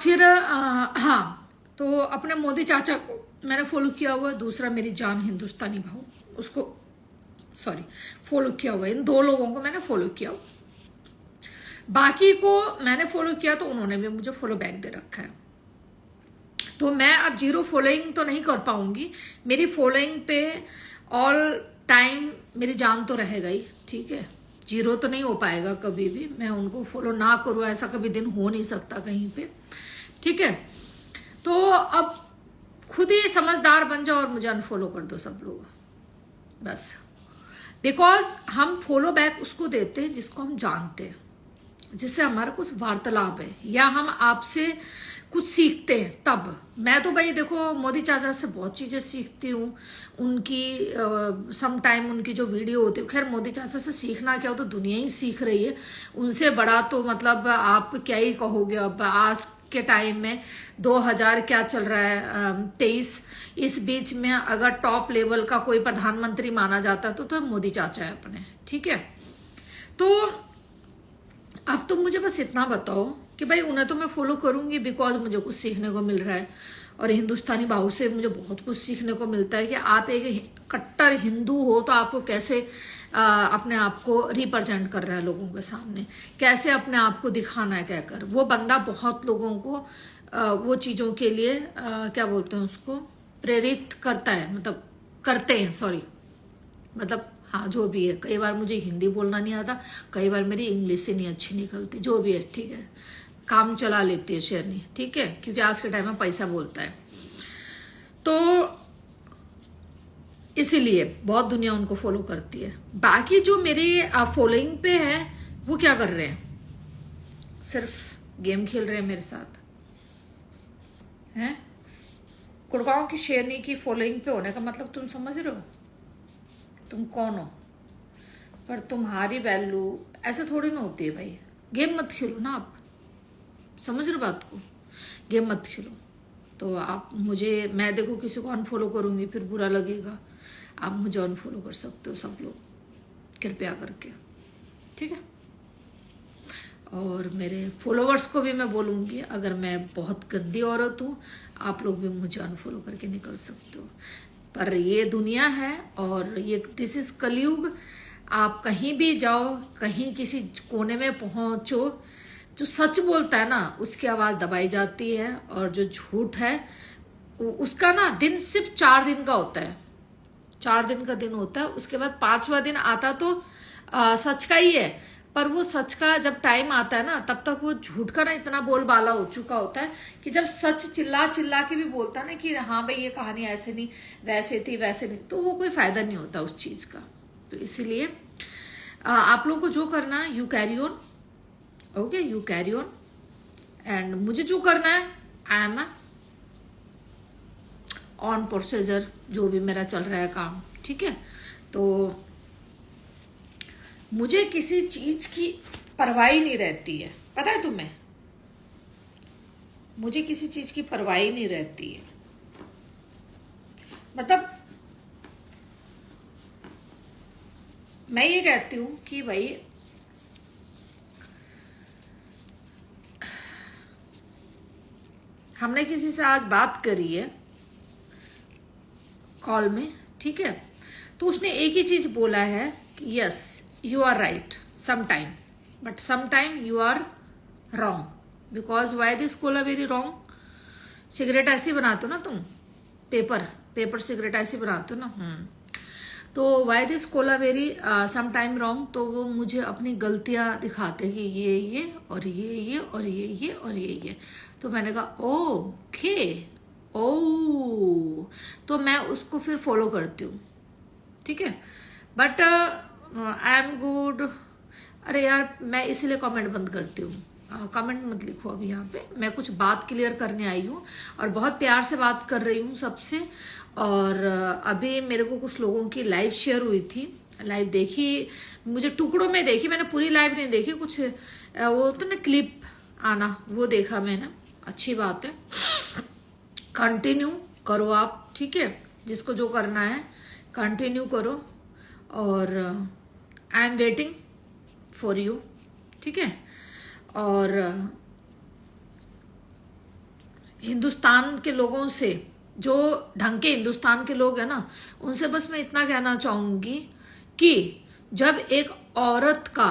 फिर हाँ, तो अपने मोदी चाचा को मैंने फॉलो किया हुआ है। दूसरा मेरी जान हिंदुस्तानी भाव, उसको सॉरी फॉलो किया हुआ है। इन दो लोगों को मैंने फॉलो किया हुआ, बाकी को मैंने फॉलो किया तो उन्होंने भी मुझे फॉलो बैक दे रखा है। तो मैं अब जीरो फॉलोइंग तो नहीं कर पाऊंगी, मेरी फॉलोइंग पे ऑल टाइम मेरी जान तो रहेगा ही, ठीक है। जीरो तो नहीं हो पाएगा कभी भी, मैं उनको फॉलो ना करूँ ऐसा कभी दिन हो नहीं सकता कहीं पे, ठीक है। तो अब खुद ही समझदार बन जाओ और मुझे अनफॉलो कर दो सब लोग, बस। बिकॉज हम फॉलो बैक उसको देते हैं जिसको हम जानते हैं, जिससे हमारा कुछ वार्तालाप है या हम आपसे कुछ सीखते हैं। तब मैं तो भाई देखो मोदी चाचा से बहुत चीजें सीखती हूँ, उनकी सम टाइम उनकी जो वीडियो होती है, खैर मोदी चाचा से सीखना क्या हो, तो दुनिया ही सीख रही है। उनसे बड़ा तो मतलब आप क्या ही कहोगे। अब आज के टाइम में 2000 क्या चल रहा है 23, इस बीच में अगर टॉप लेवल का कोई प्रधानमंत्री माना जाता तो मोदी चाचा है अपने, ठीक है। तो अब तुम मुझे बस इतना बताओ कि भाई उन्हें तो मैं फॉलो करूंगी बिकॉज मुझे कुछ सीखने को मिल रहा है, और हिंदुस्तानी भाव से मुझे बहुत कुछ सीखने को मिलता है कि आप एक कट्टर हिंदू हो तो आपको कैसे अपने आप को रिप्रेजेंट कर रहा है लोगों के सामने, कैसे अपने आप को दिखाना है कहकर। वो बंदा बहुत लोगों को वो चीजों के लिए क्या बोलते हैं उसको, प्रेरित करता है, मतलब करते हैं, सॉरी, मतलब हाँ जो भी है। कई बार मुझे हिंदी बोलना नहीं आता, कई बार मेरी इंग्लिश से नहीं अच्छी निकलती, जो भी है ठीक है, काम चला लेती है शेरनी, ठीक है, क्योंकि आज के टाइम में पैसा बोलता है। तो इसीलिए बहुत दुनिया उनको फॉलो करती है। बाकी जो मेरे फॉलोइंग पे है वो क्या कर रहे हैं, सिर्फ गेम खेल रहे हैं मेरे साथ हैं। गुड़गांव की शेरनी की फॉलोइंग पे होने का मतलब तुम समझ रहे हो तुम कौन हो, पर तुम्हारी वैल्यू ऐसे थोड़ी ना होती है भाई। गेम मत खेलो ना आप, समझ रहे हो बात को, गेम मत खेलो। तो आप मुझे, मैं देखो किसी को अनफॉलो करूंगी फिर बुरा लगेगा, आप मुझे अनफॉलो कर सकते हो सब लोग कृपया करके, ठीक है। और मेरे फॉलोवर्स को भी मैं बोलूंगी, अगर मैं बहुत गंदी औरत हूँ आप लोग भी मुझे अनफॉलो करके निकल सकते हो। पर ये दुनिया है और ये दिस इज कलयुग। आप कहीं भी जाओ, कहीं किसी कोने में पहुंचो, जो सच बोलता है ना उसकी आवाज दबाई जाती है, और जो झूठ है उसका ना दिन सिर्फ 4 दिन का होता है, 4 दिन का दिन होता है। उसके बाद 5वां दिन आता तो सच का ही है, पर वो सच का जब टाइम आता है ना तब तक वो झूठ का ना इतना बोलबाला हो चुका होता है कि जब सच चिल्ला चिल्ला के भी बोलता है ना कि हाँ भाई ये कहानी ऐसे नहीं वैसे थी वैसे नहीं, तो वो कोई फायदा नहीं होता उस चीज का। तो इसीलिए आप लोगों को जो करना है you carry on, okay, you carry on. And मुझे जो करना है आई एम ऑन प्रोसीजर, जो भी मेरा चल रहा है काम, ठीक है। तो मुझे किसी चीज की परवाह नहीं रहती है, पता है तुम्हें, मुझे किसी चीज की परवाह नहीं रहती है। मतलब मैं ये कहती हूं कि भाई हमने किसी से आज बात करी है कॉल में, ठीक है, तो उसने एक ही चीज बोला है कि yes you are right sometime, but sometime you are wrong, because why this cola very wrong. Cigarette ऐसी बनाते हो ना तुम, पेपर सिगरेट ऐसी बनाते हो ना, तो Y this cola very sometime wrong. तो वो मुझे अपनी गलतियां दिखाते कि ये और ये और ये और ये। तो मैंने कहा ओके ओ, तो मैं उसको फिर फॉलो करती हूँ, ठीक है। But I am good. अरे यार मैं इसीलिए कमेंट बंद करती हूँ, कमेंट मत लिखो अभी यहाँ पे, मैं कुछ बात क्लियर करने आई हूँ और बहुत प्यार से बात कर रही हूँ सबसे। और अभी मेरे को कुछ लोगों की लाइव शेयर हुई थी, लाइव देखी, मुझे टुकड़ों में देखी, मैंने पूरी लाइव नहीं देखी, कुछ वो तो ना क्लिप आना वो देखा मैंने, अच्छी बात है, कंटिन्यू करो आप, ठीक है, जिसको जो करना है कंटिन्यू करो। और I am waiting for you, ठीक है। और हिंदुस्तान के लोगों से, जो ढंग के हिंदुस्तान के लोग हैं ना, उनसे बस मैं इतना कहना चाहूंगी कि जब एक औरत का,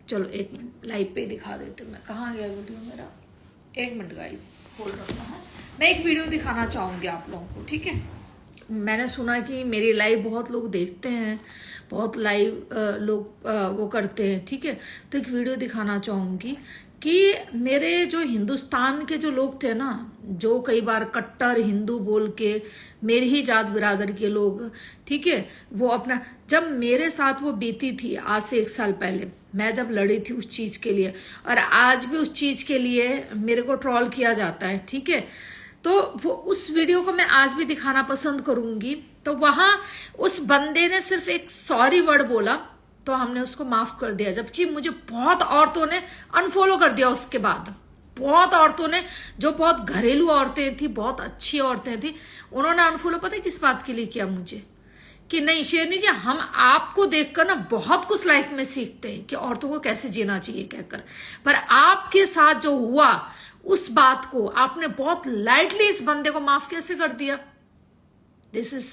चलो एक मिनट लाइव पे दिखा देती हूँ मैं, कहाँ गया वीडियो मेरा, एक मिनट गाइस होल्ड रखना है, मैं एक वीडियो दिखाना चाहूंगी आप लोगों को, ठीक है। मैंने सुना कि मेरी लाइव बहुत लोग देखते हैं, बहुत लाइव लोग वो करते हैं, ठीक है। तो एक वीडियो दिखाना चाहूंगी कि मेरे जो हिंदुस्तान के जो लोग थे ना, जो कई बार कट्टर हिंदू बोल के, मेरी ही जात बिरादर के लोग, ठीक है, वो अपना, जब मेरे साथ वो बीती थी आज से 1 साल पहले, मैं जब लड़ी थी उस चीज के लिए, और आज भी उस चीज के लिए मेरे को ट्रोल किया जाता है, ठीक है। तो वो उस वीडियो को मैं आज भी दिखाना पसंद करूंगी। तो वहां उस बंदे ने सिर्फ एक सॉरी वर्ड बोला, तो हमने उसको माफ कर दिया, जबकि मुझे बहुत औरतों ने अनफॉलो कर दिया उसके बाद। बहुत औरतों ने, जो बहुत घरेलू औरतें थी, बहुत अच्छी औरतें थी, उन्होंने अनफॉलो पता है किस बात के लिए किया मुझे, कि नहीं शेरनी जी, हम आपको देखकर ना बहुत कुछ लाइफ में सीखते हैं कि औरतों को कैसे जीना चाहिए कहकर, पर आपके साथ जो हुआ उस बात को आपने बहुत लाइटली इस बंदे को माफ कैसे कर दिया। दिस इज,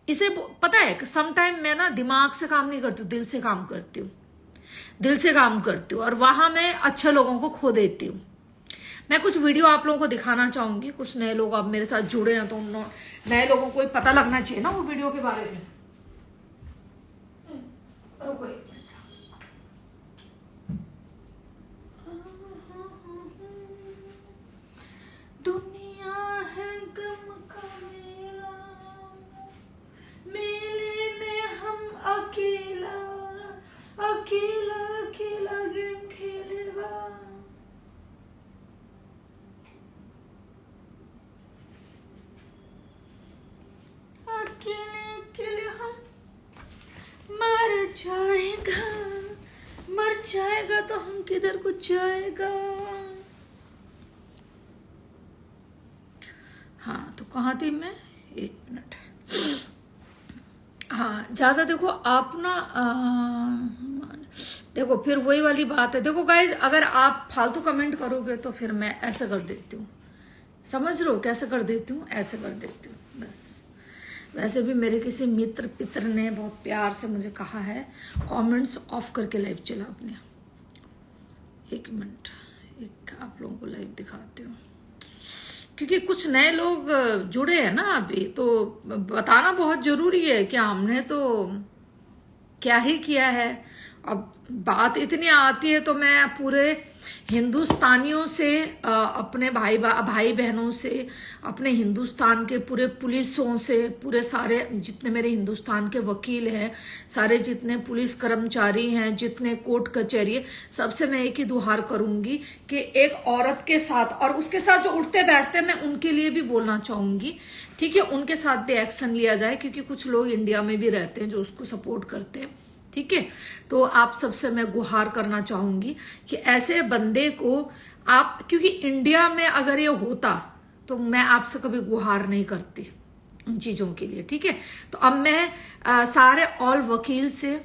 इसे पता है कि समटाइम मैं ना दिमाग से काम नहीं करती हूँ, दिल से काम करती हूँ, दिल से काम करती हूँ, और वहां मैं अच्छे लोगों को खो देती हूँ। मैं कुछ वीडियो आप लोगों को दिखाना चाहूंगी, कुछ नए लोग अब मेरे साथ जुड़े हैं, तो उन नए लोगों को पता लगना चाहिए ना वो वीडियो के बारे में। दुनिया है गम का मेला, मेले में हम अकेला अकेला अकेला गेम खेलेगा। अकेले अकेले हम मर जाएगा, मर जाएगा तो हम किधर को जाएगा। हाँ, तो कहाँ थी मैं, 1 मिनट। हाँ, ज्यादा देखो आप ना देखो फिर वही वाली बात है। देखो गाइज, अगर आप फालतू कमेंट करोगे तो फिर मैं ऐसे कर देती हूँ, समझ लो कैसे कर देती हूँ, ऐसे कर देती हूँ बस। वैसे भी मेरे किसी मित्र ने बहुत प्यार से मुझे कहा है कमेंट्स ऑफ करके लाइव चला अपने। 1 मिनट, एक आप लोगों को लाइव दिखाती हूँ, क्योंकि कुछ नए लोग जुड़े हैं ना अभी, तो बताना बहुत जरूरी है कि हमने तो क्या ही किया है। अब बात इतनी आती है तो मैं पूरे हिंदुस्तानियों से, अपने भाई बहनों से, अपने हिंदुस्तान के पूरे पुलिसों से, पूरे सारे जितने मेरे हिंदुस्तान के वकील हैं, सारे जितने पुलिस कर्मचारी हैं, जितने कोर्ट कचहरी, सबसे मैं एक ही दुहार करूंगी कि एक औरत के साथ और उसके साथ जो उठते बैठते, मैं उनके लिए भी बोलना चाहूंगी, ठीक है, उनके साथ भी एक्शन लिया जाए, क्योंकि कुछ लोग इंडिया में भी रहते हैं जो उसको सपोर्ट करते हैं, ठीक है। तो आप सबसे मैं गुहार करना चाहूंगी कि ऐसे बंदे को आप, क्योंकि इंडिया में अगर ये होता तो मैं आपसे कभी गुहार नहीं करती इन चीजों के लिए, ठीक है। तो अब मैं सारे ऑल वकील से,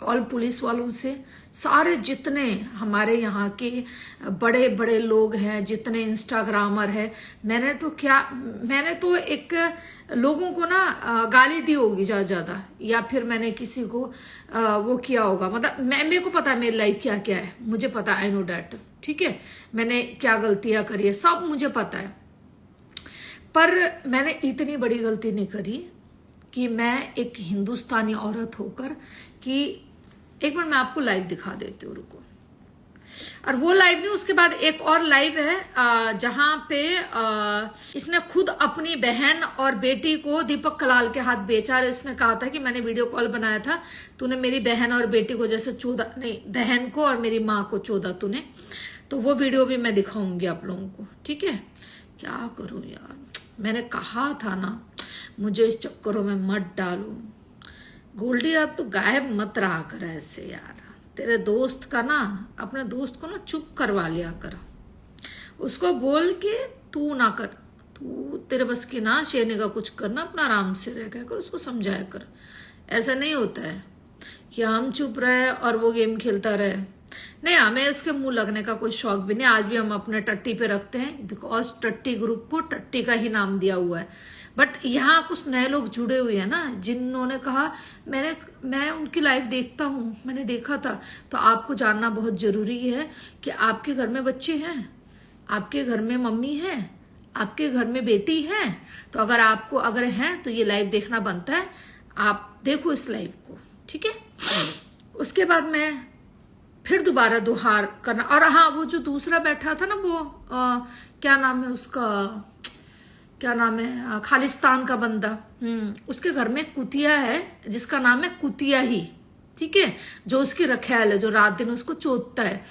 ऑल पुलिस वालों से, सारे जितने हमारे यहाँ के बड़े बड़े लोग हैं, जितने इंस्टाग्रामर है, मैंने तो एक लोगों को ना गाली दी होगी ज्यादा, या फिर मैंने किसी को वो किया होगा, मतलब मेरे को पता है मेरी लाइफ क्या क्या है, मुझे पता है, आई नो डैट, ठीक है, मैंने क्या गलतियां करी है सब मुझे पता है। पर मैंने इतनी बड़ी गलती नहीं करी कि मैं एक हिंदुस्तानी औरत होकर, कि एक मिनट मैं आपको लाइव दिखा देती हूँ, रुको। और वो लाइव नहीं, उसके बाद एक और लाइव है जहां पे इसने खुद अपनी बहन और बेटी को दीपक कलाल के हाथ बेचा। और इसने कहा था कि मैंने वीडियो कॉल बनाया था, तूने मेरी बहन और बेटी को जैसे चौदह, नहीं बहन को और मेरी माँ को चौदह तूने। तो वो वीडियो भी मैं दिखाऊंगी आप लोगों को, ठीक है। क्या करूं यार, मैंने कहा था ना मुझे इस चक्करों में मत डालो। गोल्डी अब तो गायब मत रहा कर ऐसे यार, तेरे दोस्त का ना, अपने दोस्त को ना चुप करवा लिया कर, उसको बोल के तू ना कर, तू तेरे बस की ना शेरने का कुछ करना, अपना आराम से रह कर उसको समझाया कर। ऐसा नहीं होता है कि हम चुप रहे और वो गेम खेलता रहे। नहीं, हमें उसके मुंह लगने का कोई शौक भी नहीं। आज भी हम अपने टट्टी पे रखते हैं, बिकॉज टट्टी ग्रुप को टट्टी का ही नाम दिया हुआ है। बट यहाँ कुछ नए लोग जुड़े हुए हैं ना, जिन्होंने कहा मैं उनकी लाइफ देखता हूँ, मैंने देखा था। तो आपको जानना बहुत जरूरी है कि आपके घर में बच्चे हैं, आपके घर में मम्मी है, आपके घर में बेटी है। तो अगर हैं तो ये लाइव देखना बनता है। आप देखो इस लाइव को, ठीक है। उसके बाद मैं फिर दोबारा दोहार करना। और हाँ, वो जो दूसरा बैठा था ना, वो क्या नाम है उसका, क्या नाम है, खालिस्तान का बंदा, उसके घर में कुतिया है जिसका नाम है कुतिया ही, ठीक है, जो उसकी रखैल है, जो रात दिन उसको चोदता है।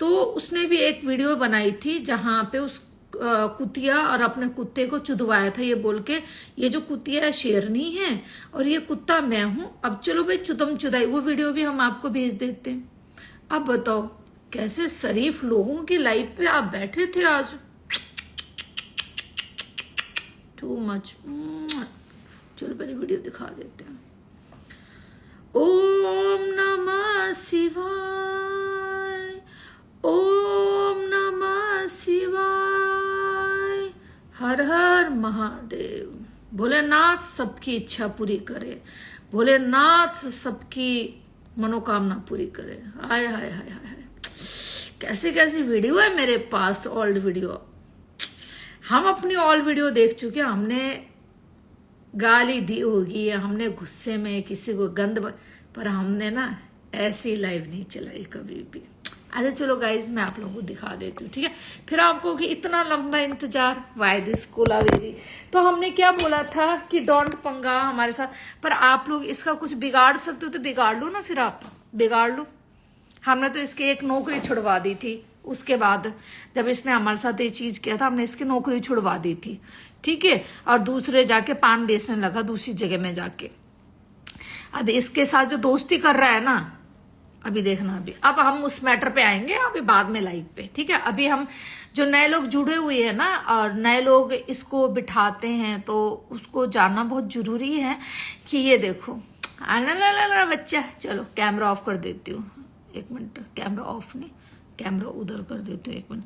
तो उसने भी एक वीडियो बनाई थी जहां पे उस कुतिया और अपने कुत्ते को चुदवाया था, ये बोल के ये जो कुतिया शेरनी है और ये कुत्ता मैं हूं। अब चलो भाई, चुदम चुदाई, वो वीडियो भी हम आपको भेज देते हैं। अब बताओ कैसे शरीफ लोगों की लाइफ पे आप बैठे थे आज। Too much. चलो पहले वीडियो दिखा देते हैं। ओम नमः शिवाय, ओम नमः शिवाय, हर हर महादेव। भोलेनाथ सबकी इच्छा पूरी करे, भोलेनाथ सबकी मनोकामना पूरी करे। हाय हाय हाय हाय, कैसी कैसी वीडियो है मेरे पास, ओल्ड वीडियो। हम अपनी ओल्ड वीडियो देख चुके, हमने गाली दी होगी, हमने गुस्से में किसी को पर हमने ना ऐसी लाइव नहीं चलाई कभी भी। अच्छा चलो गाइज, मैं आप लोगों को दिखा देती हूँ, ठीक है। फिर आपको कि इतना लंबा इंतजार, वाई दिस कोलावेरी। तो हमने क्या बोला था कि डोंट पंगा हमारे साथ, पर आप लोग इसका कुछ बिगाड़ सकते हो तो बिगाड़ लो ना, फिर आप बिगाड़ लो। हमने तो इसकी एक नौकरी छुड़वा दी थी, उसके बाद जब इसने हमारे साथ ये चीज किया था, हमने इसकी नौकरी छुड़वा दी थी, ठीक है। और दूसरे जाके पान बेचने लगा दूसरी जगह में जाके। अब इसके साथ जो दोस्ती कर रहा है ना, अभी देखना, अभी अब हम उस मैटर पे आएंगे अभी बाद में लाइव पे, ठीक है। अभी हम जो नए लोग जुड़े हुए हैं ना, और नए लोग इसको बिठाते हैं, तो उसको जानना बहुत जरूरी है कि ये देखो बच्चा। चलो कैमरा ऑफ कर देती हूँ, एक मिनट। कैमरा ऑफ नहीं, कैमरा उधर कर देती हूँ, एक मिनट।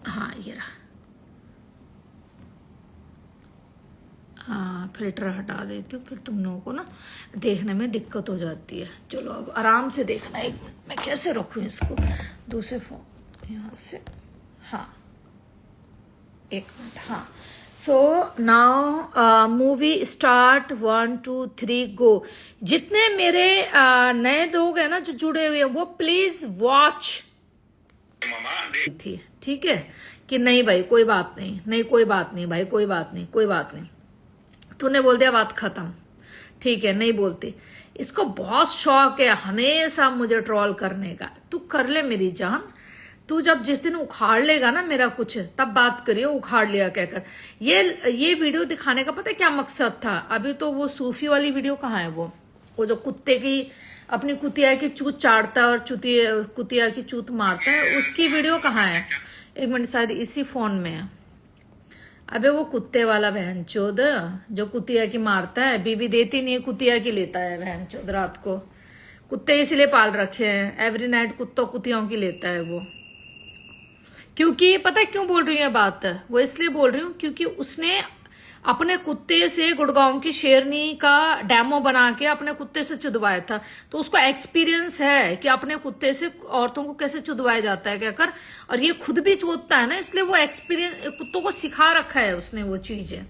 हाँ ये रहा, हाँ फिल्टर हटा देती हूँ, फिर तुम लोगों को ना देखने में दिक्कत हो जाती है। चलो अब आराम से देखना। एक मिनट, मैं कैसे रखूँ इसको, दूसरे फोन यहाँ से, हाँ एक मिनट, हाँ। सो नाउ मूवी स्टार्ट, 1 2 3 गो। जितने मेरे नए लोग हैं ना जो जुड़े हुए हैं, वो प्लीज वॉच थी, ठीक है। कि नहीं भाई कोई बात नहीं, नहीं कोई बात नहीं भाई, कोई बात नहीं, कोई बात नहीं, तूने बोल दिया बात खत्म, ठीक है, नहीं बोलती। इसको बहुत शौक है हमेशा मुझे ट्रोल करने का। तू कर ले मेरी जान, तू जब जिस दिन उखाड़ लेगा ना मेरा कुछ, तब बात करियो उखाड़ लिया कहकर। ये वीडियो दिखाने का पता है क्या मकसद था? अभी तो वो सूफी वाली वीडियो कहाँ है, वो जो कुत्ते की अपनी कुतिया की चूत चाटता है और कुतिया की चूत मारता है, उसकी वीडियो कहाँ है? एक मिनट, शायद इसी फोन में है। अबे वो कुत्ते वाला बहनचोद जो कुतिया की मारता है, बीवी देती नहीं, कुतिया की लेता है बहनचोद। रात को कुत्ते इसलिए पाल रखे हैं, एवरी नाइट कुत्तों कुतियों की लेता है वो। क्योंकि पता है क्यों बोल रही है बात, वो इसलिए बोल रही हूँ क्योंकि उसने अपने कुत्ते से गुड़गांव की शेरनी का डेमो बना के अपने कुत्ते से चुदवाया था। तो उसको एक्सपीरियंस है कि अपने कुत्ते से औरतों को कैसे चुदवाया जाता है कहकर, और ये खुद भी चोदता है ना, इसलिए वो एक्सपीरियंस कुत्तों को सिखा रखा है उसने वो चीजें।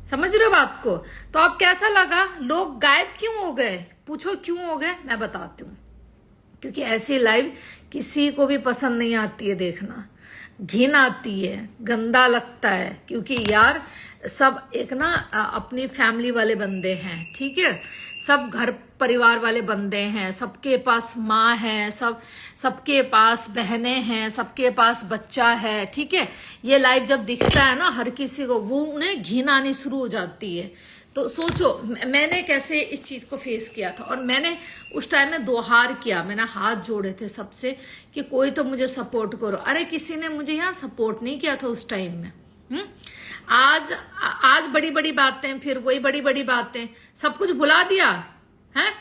समझ रहे हो बात को? तो अब कैसा लगा? लोग गायब क्यों हो गए? पूछो क्यों हो गए, मैं बताती हूँ। क्योंकि ऐसी लाइव किसी को भी पसंद नहीं आती है देखना, घिन आती है, गंदा लगता है। क्योंकि यार सब एक ना अपनी फैमिली वाले बंदे हैं, ठीक है, सब घर परिवार वाले बंदे हैं, सबके पास माँ है, सबके पास बहनें हैं, सबके पास बच्चा है, ठीक है। ये लाइव जब दिखता है ना हर किसी को, वो उन्हें घिन आनी शुरू हो जाती है। तो सोचो मैंने कैसे इस चीज को फेस किया था, और मैंने उस टाइम में दोहार किया, मैंने हाथ जोड़े थे सबसे कि कोई तो मुझे सपोर्ट करो। अरे किसी ने मुझे यहाँ सपोर्ट नहीं किया था उस टाइम में। आज बड़ी बड़ी बातें, फिर वही बड़ी बड़ी बातें, सब कुछ भुला दिया है।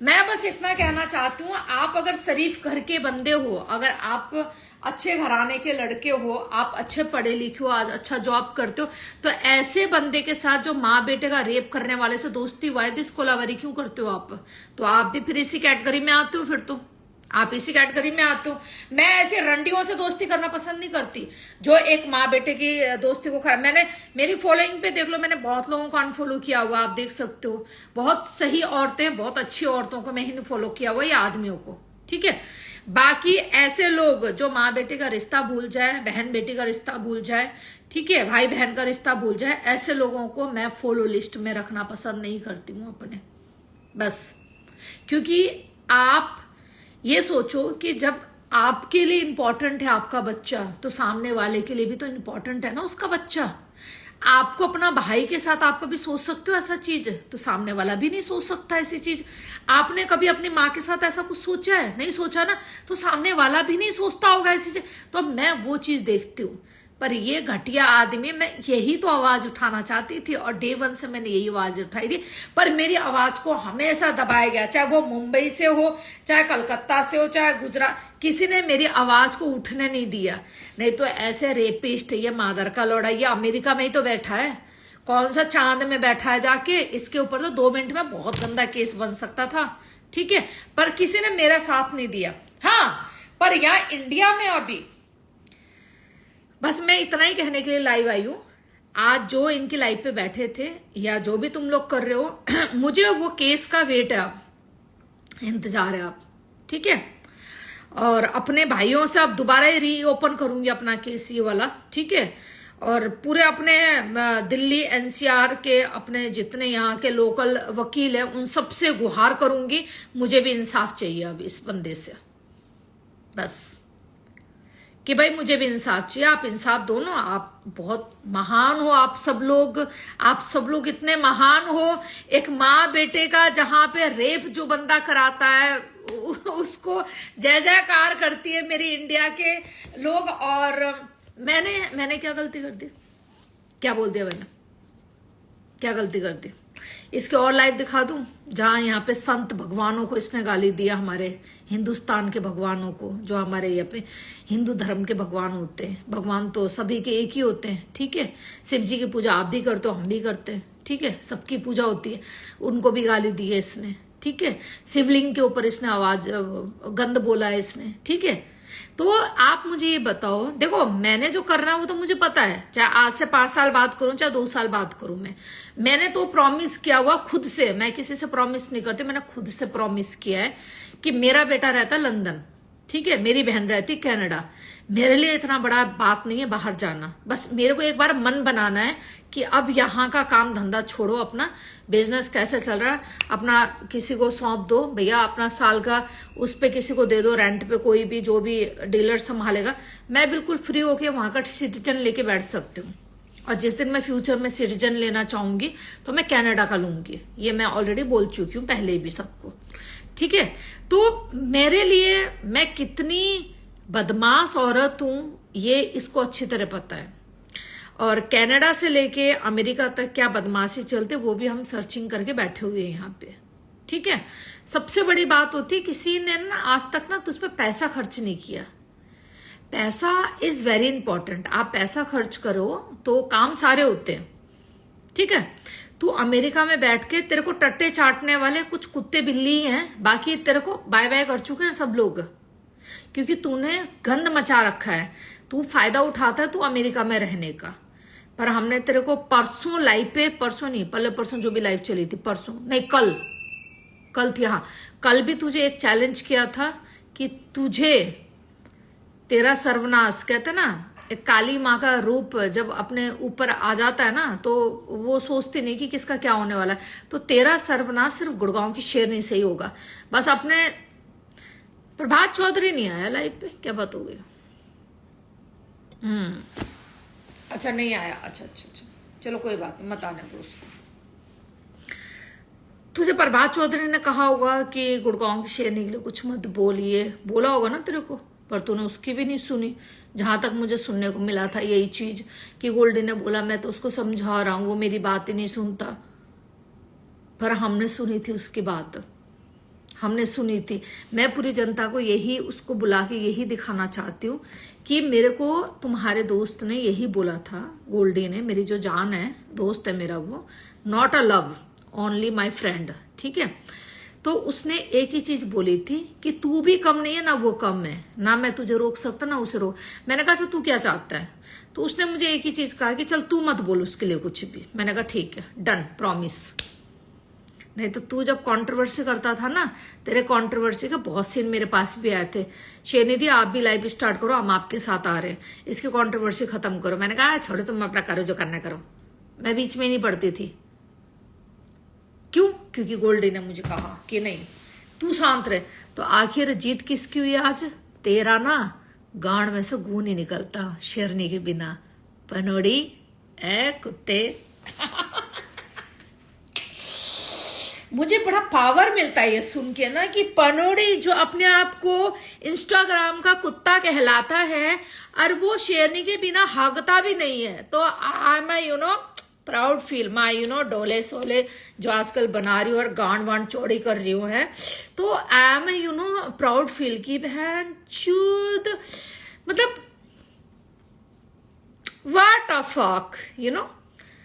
मैं बस इतना कहना चाहती हूँ, आप अगर शरीफ घर के बंदे हो, अगर आप अच्छे घराने के लड़के हो, आप अच्छे पढ़े लिखे हो, आज अच्छा जॉब करते हो, तो ऐसे बंदे के साथ जो माँ बेटे का रेप करने वाले से दोस्ती वायदिस कोलावरी क्यों करते हो आप? तो आप भी फिर इसी कैटेगरी में आते हो, फिर तो आप इसी कैटेगरी में आते हो। मैं ऐसे रंडियों से दोस्ती करना पसंद नहीं करती जो एक माँ बेटे की दोस्ती को खराब। मैंने मेरी फॉलोइंग पे देख लो, मैंने बहुत लोगों को अनफॉलो किया हुआ, आप देख सकते हो। बहुत सही औरतें, बहुत अच्छी औरतों को मैंने फॉलो किया हुआ, या आदमियों को, ठीक है। बाकी ऐसे लोग जो माँ बेटे का रिश्ता भूल जाए, बहन बेटी का रिश्ता भूल जाए, ठीक है, भाई बहन का रिश्ता भूल जाए, ऐसे लोगों को मैं फॉलो लिस्ट में रखना पसंद नहीं करती हूँ अपने, बस। क्योंकि आप ये सोचो कि जब आपके लिए इंपॉर्टेंट है आपका बच्चा, तो सामने वाले के लिए भी तो इंपॉर्टेंट है ना उसका बच्चा। आपको अपना भाई के साथ आप कभी सोच सकते हो ऐसा चीज? तो सामने वाला भी नहीं सोच सकता ऐसी चीज। आपने कभी अपनी माँ के साथ ऐसा कुछ सोचा है? नहीं सोचा ना, तो सामने वाला भी नहीं सोचता होगा ऐसी चीज। तो मैं वो चीज देखती हूँ। पर ये घटिया आदमी, मैं यही तो आवाज उठाना चाहती थी और डे वन से मैंने यही आवाज उठाई थी, पर मेरी आवाज को हमेशा दबाया गया। चाहे वो मुंबई से हो, चाहे कलकत्ता से हो, चाहे गुजरात, किसी ने मेरी आवाज को उठने नहीं दिया। नहीं तो ऐसे रेपिस्ट, ये मादर का लौड़ा, ये अमेरिका में ही तो बैठा है, कौन सा चांद में बैठा है जाके। इसके ऊपर तो 2 मिनट में बहुत गंदा केस बन सकता था, ठीक है, पर किसी ने मेरा साथ नहीं दिया। हाँ, पर यहाँ इंडिया में अभी बस मैं इतना ही कहने के लिए लाइव आई हूं। आज जो इनकी लाइव पे बैठे थे, या जो भी तुम लोग कर रहे हो, मुझे वो केस का वेट है, आप इंतजार है आप, ठीक है। और अपने भाइयों से अब दोबारा रीओपन करूंगी अपना केस ये वाला, ठीक है। और पूरे अपने दिल्ली एनसीआर के अपने जितने यहाँ के लोकल वकील है, उन सब से गुहार करूंगी, मुझे भी इंसाफ चाहिए अब इस बंदे से, बस, कि भाई मुझे भी इंसाफ चाहिए। आप इंसाफ दो ना, आप बहुत महान हो, आप सब लोग इतने महान हो। एक माँ बेटे का जहां पे रेप जो बंदा कराता है उसको जय जयकार करती है मेरी इंडिया के लोग। और मैंने क्या गलती कर दी? क्या बोल दिया मैंने? क्या गलती कर दी? इसके और लाइव दिखा दूं जहां यहाँ पे संत भगवानों को इसने गाली दिया, हमारे हिंदुस्तान के भगवानों को, जो हमारे यहाँ पे हिंदू धर्म के भगवान होते हैं। भगवान तो सभी के एक ही होते हैं, ठीक है। शिव जी की पूजा आप भी करते हो, हम भी करते हैं, ठीक है, सबकी पूजा होती है। उनको भी गाली दी है इसने, ठीक है। शिवलिंग के ऊपर इसने आवाज गंद बोला है इसने, ठीक है। तो आप मुझे ये बताओ, देखो मैंने जो करना है वो तो मुझे पता है, चाहे आज से 5 साल बाद करूं, चाहे 2 साल बाद करूं। मैंने तो प्रॉमिस किया हुआ खुद से, मैं किसी से प्रॉमिस नहीं करती, मैंने खुद से प्रॉमिस किया है कि मेरा बेटा रहता लंदन, ठीक है, मेरी बहन रहती कनाडा। मेरे लिए इतना बड़ा बात नहीं है बाहर जाना, बस मेरे को एक बार मन बनाना है कि अब यहाँ का काम धंधा छोड़ो, अपना बिजनेस कैसे चल रहा है अपना किसी को सौंप दो भैया, अपना साल का उस पे किसी को दे दो रेंट पे, कोई भी जो भी डीलर संभालेगा। मैं बिल्कुल फ्री होके वहां का सिटीजन लेके बैठ सकती हूँ। और जिस दिन मैं फ्यूचर में सिटीजन लेना चाहूंगी तो मैं कनाडा का लूंगी, ये मैं ऑलरेडी बोल चुकी हूँ पहले भी सबको, ठीक है। तो मेरे लिए मैं कितनी बदमाश औरत हूं ये इसको अच्छी तरह पता है। और कनाडा से लेके अमेरिका तक क्या बदमाशी चलते वो भी हम सर्चिंग करके बैठे हुए हैं यहाँ पे, ठीक है। सबसे बड़ी बात होती है किसी ने ना आज तक ना तुझ पे पैसा खर्च नहीं किया। पैसा इज वेरी इंपॉर्टेंट, आप पैसा खर्च करो तो काम सारे होते हैं, ठीक है। तू अमेरिका में बैठ के, तेरे को टट्टे चाटने वाले कुछ कुत्ते बिल्ली हैं, बाकी तेरे को बाय बाय कर चुके हैं सब लोग, क्योंकि तूने गंद मचा रखा है। तू फायदा उठाता है तू अमेरिका में रहने का। पर हमने तेरे को परसों लाइव पे, परसों नहीं पहले परसों जो भी लाइव चली थी, परसों नहीं कल थी, हाँ कल भी तुझे एक चैलेंज किया था कि तुझे तेरा सर्वनाश, कहते ना एक काली माँ का रूप जब अपने ऊपर आ जाता है ना तो वो सोचती नहीं कि किसका क्या होने वाला है। तो तेरा सर्वनाश सिर्फ गुड़गांव की शेरनी से ही होगा। बस अपने प्रभात चौधरी नहीं आया लाइव पे, क्या बात हो गई? अच्छा नहीं आया, अच्छा, चलो कोई बात नहीं, मत आने दो उसको। तुझे प्रभात चौधरी ने कहा होगा कि गुड़गांव की शेरनी के लिए कुछ मत बोलिए, बोला होगा ना तेरे को, पर तूने उसकी भी नहीं सुनी। जहां तक मुझे सुनने को मिला था यही चीज कि गोल्डी ने बोला मैं तो उसको समझा रहा हूं, वो मेरी बात ही नहीं सुनता। पर हमने सुनी थी उसकी बात, हमने सुनी थी। मैं पूरी जनता को यही, उसको बुला के यही दिखाना चाहती हूँ कि मेरे को तुम्हारे दोस्त ने यही बोला था, गोल्डी ने, मेरी जो जान है, दोस्त है मेरा वो, not a love, only my friend, ठीक है। तो उसने एक ही चीज बोली थी कि तू भी कम नहीं है ना वो कम है, ना मैं तुझे रोक सकता ना उसे रोक। मैंने कहा तू क्या चाहता है? तो उसने मुझे एक ही चीज कहा कि चल तू मत बोल उसके लिए कुछ भी। मैंने कहा ठीक है, डन, प्रॉमिस। नहीं तो तू जब कंट्रोवर्सी करता था ना, तेरे कंट्रोवर्सी के बहुत सीन मेरे पास भी आए थे, शेनिधि आप भी लाइव स्टार्ट करो, हम आपके साथ आ रहे हैं, इसकी कंट्रोवर्सी खत्म करो। मैंने कहा छोड़ो, तुम अपना करो जो करना करो, मैं बीच में नहीं पड़ती थी। क्यों? क्योंकि गोल्डी ने मुझे कहा कि नहीं तू शांत रहे। तो आखिर जीत किसकी हुई आज? तेरा ना गांड में से गू नहीं निकलता शेरनी के बिना, पनोड़ी ए कुत्ते। मुझे बड़ा पावर मिलता है ये सुन के ना कि पनोड़ी जो अपने आप को इंस्टाग्राम का कुत्ता कहलाता है और वो शेरनी के बिना हागता भी नहीं है। तो I am you know proud feel, my डोले सोले जो आजकल बना रही हूँ और गांड वांड चौड़ी कर रही हूँ है, तो आई एम प्राउड फील की बहन चूद, मतलब व्हाट अ फक,